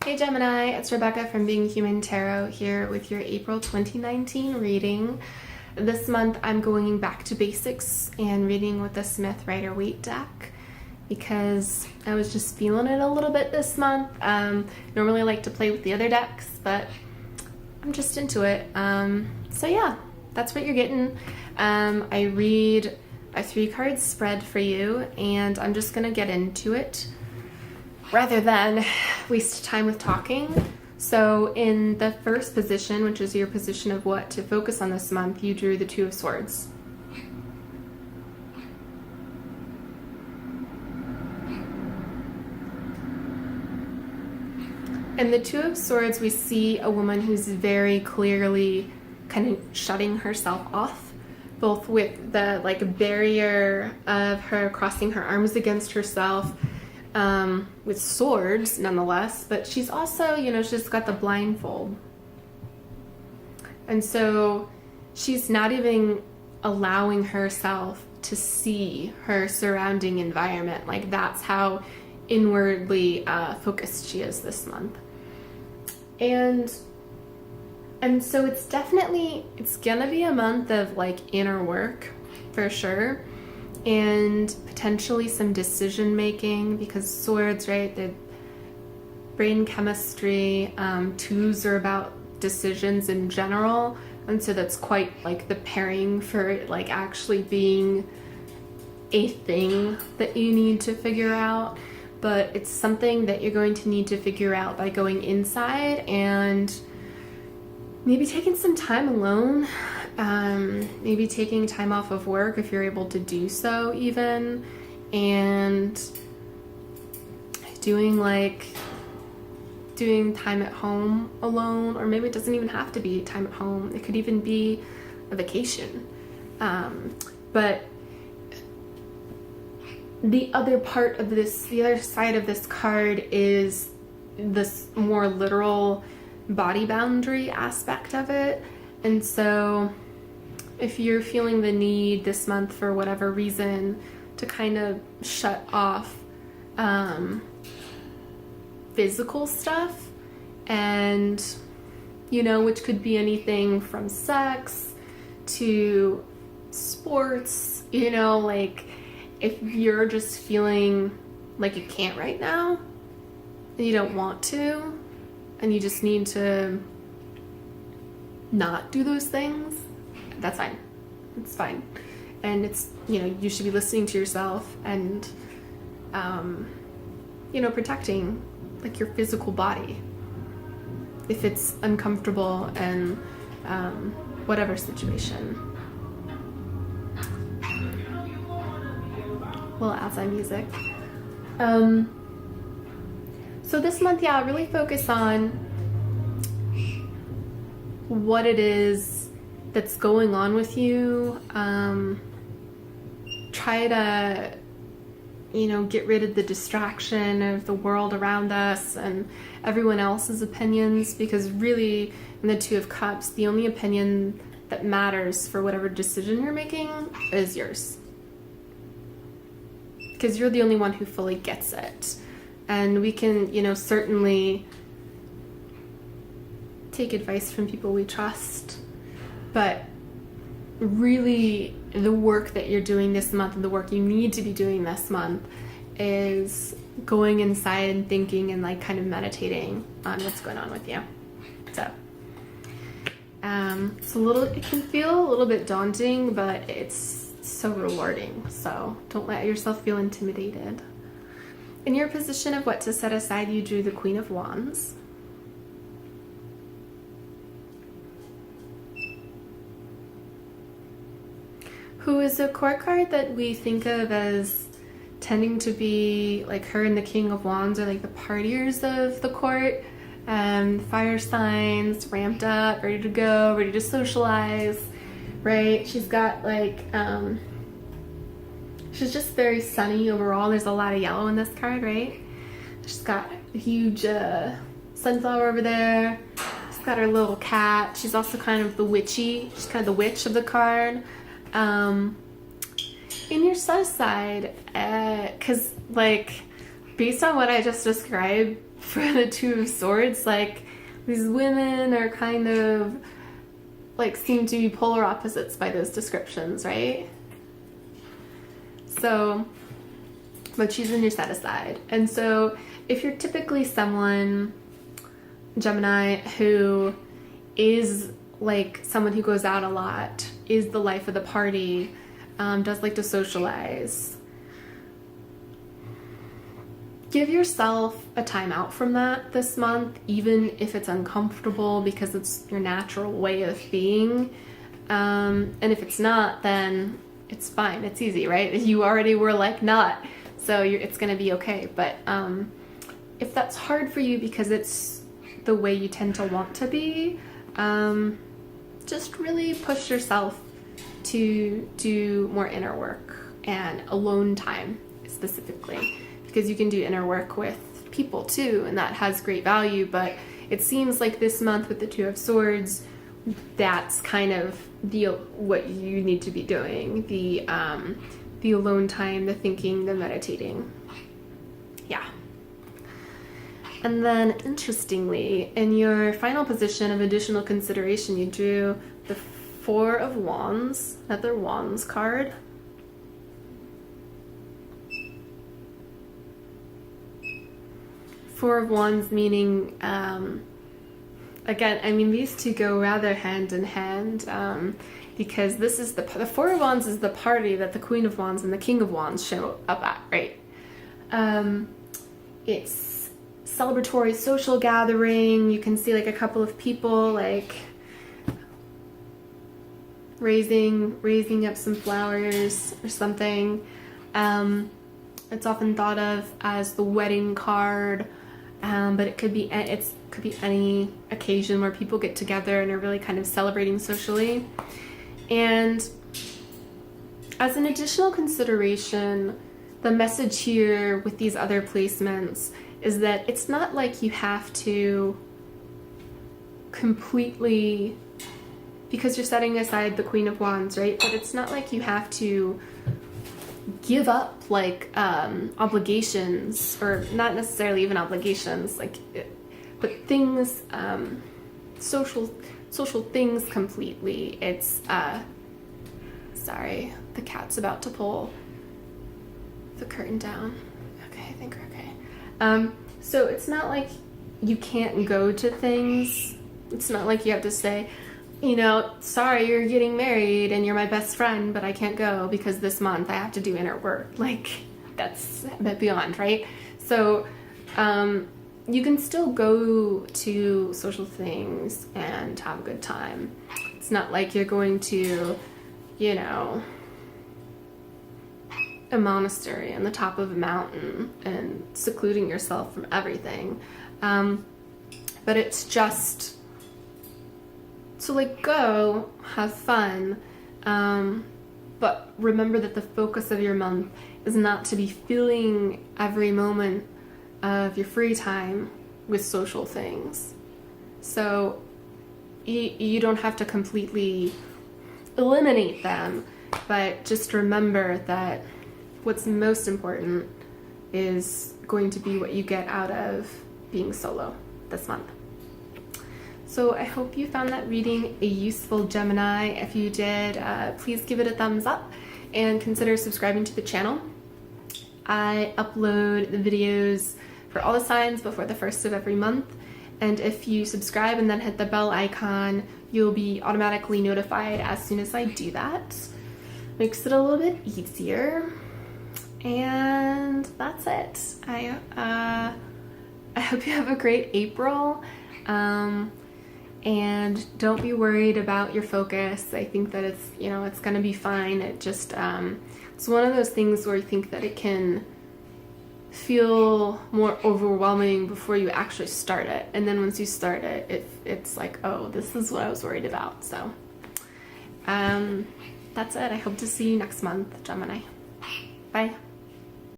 Hey Gemini, it's Rebecca from Being Human Tarot here with your April 2019 reading. This month I'm going back to basics and reading with the Smith-Rider-Waite deck because I was just feeling it a little bit this month. Normally I like to play with the other decks, but I'm just into it. So yeah, that's what you're getting. I read a 3-card spread for you and I'm just gonna get into it rather than waste time with talking. So in the first position, which is your position of what to focus on this month, you drew the 2 of Swords. In the 2 of Swords, we see a woman who's very clearly kind of shutting herself off, both with the barrier of her crossing her arms against herself, with swords nonetheless, but she's also, she's got the blindfold. And so she's not even allowing herself to see her surrounding environment. Like, that's how inwardly focused she is this month. And so it's gonna be a month of inner work for sure. And potentially some decision making, because swords, right, the brain chemistry, 2s are about decisions in general, and so that's quite preparing for it actually being a thing that you need to figure out. But it's something that you're going to need to figure out by going inside and maybe taking some time alone. Maybe taking time off of work if you're able to do so even, and doing time at home alone, or maybe it doesn't even have to be time at home. It could even be a vacation. But the other part of this, the other side of this card is this more literal body boundary aspect of it. And so if you're feeling the need this month for whatever reason to kind of shut off physical stuff, and which could be anything from sex to sports, if you're just feeling like you can't right now and you don't want to and you just need to not do those things, that's fine. It's fine. And it's, you should be listening to yourself and, protecting your physical body if it's uncomfortable and whatever situation. We'll add some music. So this month, yeah, really focus on what it is that's going on with you. Try to, get rid of the distraction of the world around us and everyone else's opinions, because really in the 2 of Cups, the only opinion that matters for whatever decision you're making is yours. Because you're the only one who fully gets it. And we can, certainly take advice from people we trust, but really the work that you're doing this month and the work you need to be doing this month is going inside and thinking and kind of meditating on what's going on with you. So it can feel a little bit daunting, but it's so rewarding. So don't let yourself feel intimidated. In your position of what to set aside, you drew the Queen of Wands. Who is a court card that we think of as tending to be her and the King of Wands are the partiers of the court. Fire signs, ramped up, ready to go, ready to socialize, right? She's got she's just very sunny overall. There's a lot of yellow in this card, right? She's got a huge sunflower over there. She's got her little cat. She's also kind of she's kind of the witch of the card. In your sun side, because based on what I just described for the Two of Swords, like these women are kind of like seem to be polar opposites by those descriptions, right? So, but she's in your set aside. And so if you're typically someone, Gemini, who is like someone who goes out a lot, is the life of the party, does like to socialize, give yourself a time out from that this month, even if it's uncomfortable, because it's your natural way of being. And if it's not, then it's fine. It's easy, right? You already were like not, so it's going to be okay. But if that's hard for you because it's the way you tend to want to be, just really push yourself to do more inner work and alone time specifically, because you can do inner work with people too, and that has great value. But it seems like this month with the Two of Swords, that's kind of what you need to be doing, the alone time, the thinking, the meditating. Yeah. And then interestingly, in your final position of additional consideration, you drew the Four of Wands, another Wands card. Four of Wands meaning, again, I mean, these two go rather hand in hand, because this is the Four of Wands is the party that the Queen of Wands and the King of Wands show up at, right? It's celebratory social gathering. You can see like a couple of people like raising up some flowers or something. It's often thought of as the wedding card, but it could be any occasion where people get together and are really kind of celebrating socially. And as an additional consideration, the message here with these other placements is that it's not like you have to completely, because you're setting aside the Queen of Wands, right? But it's not like you have to give up like obligations, or not necessarily even obligations, like, but things, social things completely. It's sorry, the cat's about to pull the curtain down. Okay, I think we're okay. So it's not like you can't go to things. It's not like you have to say, you know, sorry, you're getting married and you're my best friend, but I can't go because this month I have to do inner work. Like, that's a bit beyond, right? So you can still go to social things and have a good time. It's not like you're going to, you know, a monastery on the top of a mountain and secluding yourself from everything. But it's just to like go, have fun, but remember that the focus of your month is not to be filling every moment of your free time with social things. So you don't have to completely eliminate them, but just remember that what's most important is going to be what you get out of being solo this month. So I hope you found that reading a useful, Gemini. If you did, please give it a thumbs up and consider subscribing to the channel. I upload the videos for all the signs before the 1st of every month. And if you subscribe and then hit the bell icon, you'll be automatically notified as soon as I do that. Makes it a little bit easier. And that's it. I hope you have a great April. And don't be worried about your focus. I think that it's, you know, it's gonna be fine. It just, it's one of those things where you think that it can feel more overwhelming before you actually start it. And then once you start it, it's like, oh, this is what I was worried about. So, that's it. I hope to see you next month, Gemini. Bye.